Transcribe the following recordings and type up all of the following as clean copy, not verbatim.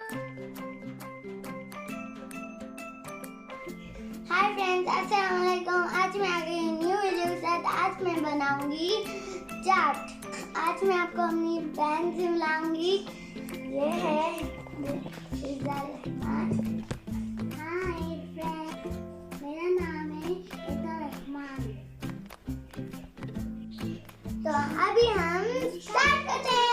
Hi friends, अस्सलाम वालेकुम। आज मैं आ गई न्यू वीडियो के साथ। आज मैं बनाऊंगी चाट। आज मैं आपको अपनी बहन से मिलाऊंगी। ये है फैजा। हाय फ्रेंड्स, मेरा नाम है रहमान। तो अभी हम स्टार्ट करते हैं।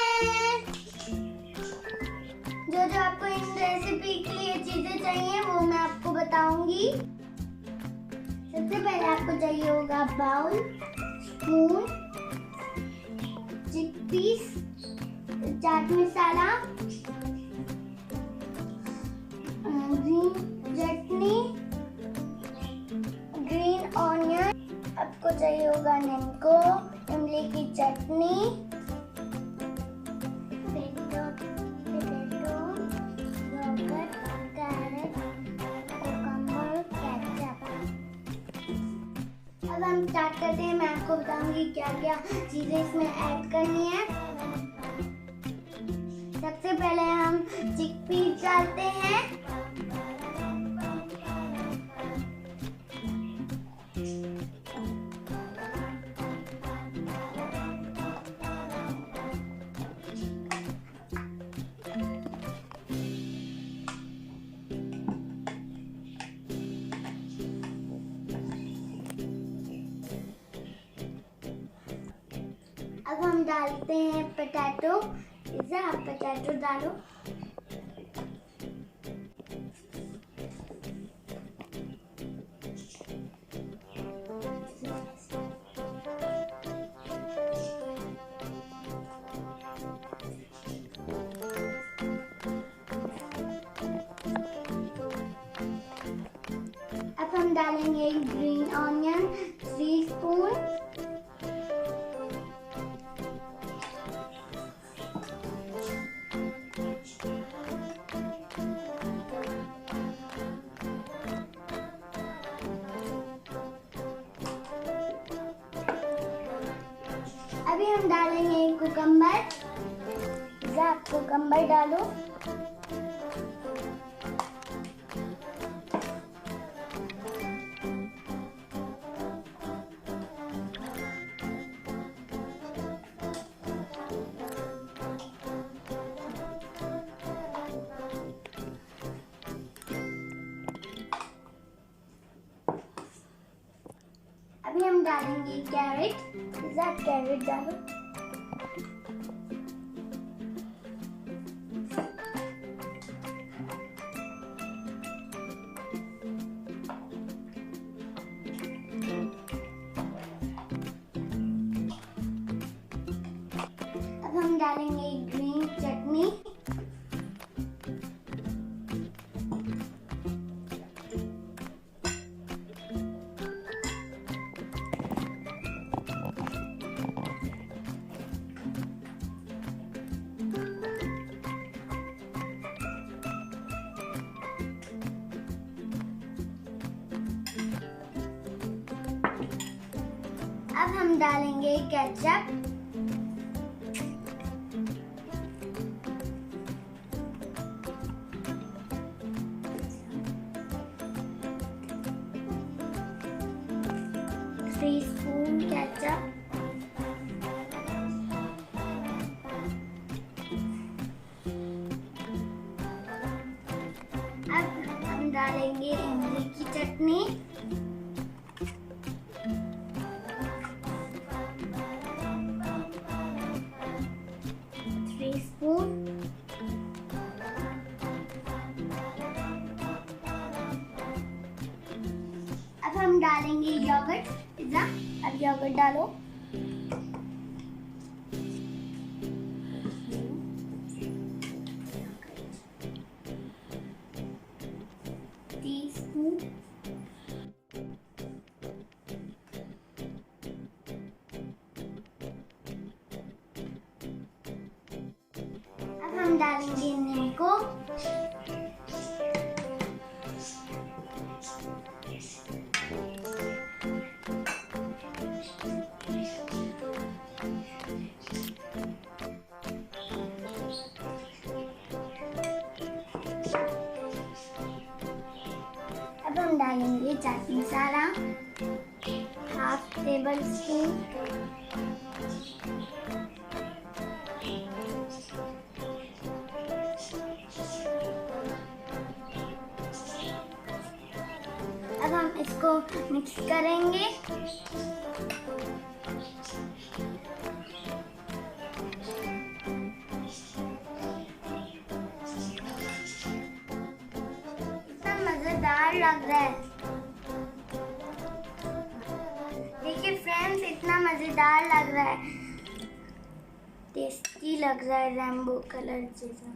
जो आपको इन रेसिपी के लिए चीजें चाहिए वो मैं आपको बताऊंगी। सबसे पहले आपको चाहिए होगा bowl, spoon, chickpeas, chaat masala, green चटनी, ग्रीन ऑनियन, आपको चाहिए होगा नींबू, इमली की चटनी, अब हम स्टार्ट करते हैं। मैं आपको बताऊंगी क्या क्या चीजें इसमें ऐड करनी है। सबसे पहले हम चिकपीस डालते हैं। अब हम डालते हैं पोटैटो। पिज़्ज़ा, आप पोटैटो डालो। अब हम डालेंगे ग्रीन ऑनियन 3 स्पून। अभी हम डालेंगे कुकम्बर। आप कुकम्बर डालो। अभी हम डालेंगे कैरेट। आप कैरेट डालो। अब हम डालेंगे ग्रीन चटनी। अब हम डालेंगे केचप। Three spoon ketchup. अब हम डालेंगे इमली की चटनी। स्पून। अब हम डालेंगे योगर्ट। पिज़्ज़ा, अब योगर्ट डालो। टीस्पून। अब हम डालेंगे नींबू। हम डालेंगे chaat masala, half table spoon. अब हम इसको मिक्स करेंगे। इतना मजेदार लग रहा है, देखिए फ्रेंड्स, इतना मजेदार लग रहा है, टेस्टी लग रहा है, रेनबो कलर जैसा।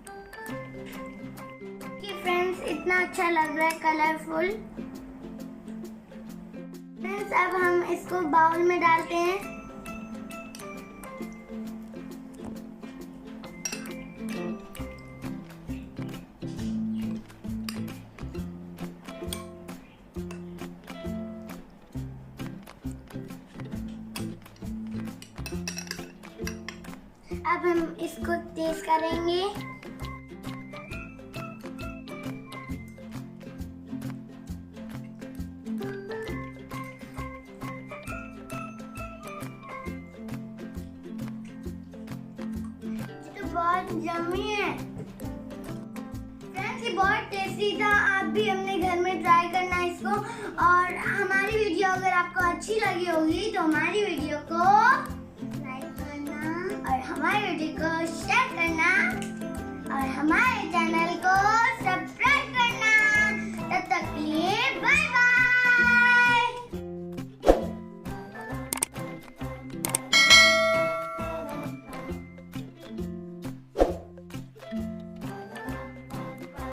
देखिए फ्रेंड्स, इतना अच्छा लग रहा है, कलरफुल। फ्रेंड्स, अब हम इसको बाउल में डालते हैं। अब हम इसको टेस्ट करेंगे। बहुत यम्मी है फ्रेंड्स, ये बहुत टेस्टी था। आप भी अपने घर में ट्राई करना इसको। और हमारी वीडियो अगर आपको अच्छी लगी होगी तो हमारी वीडियो को लाइक करना और हमारी वीडियो को शेयर करना और हमारे चैनल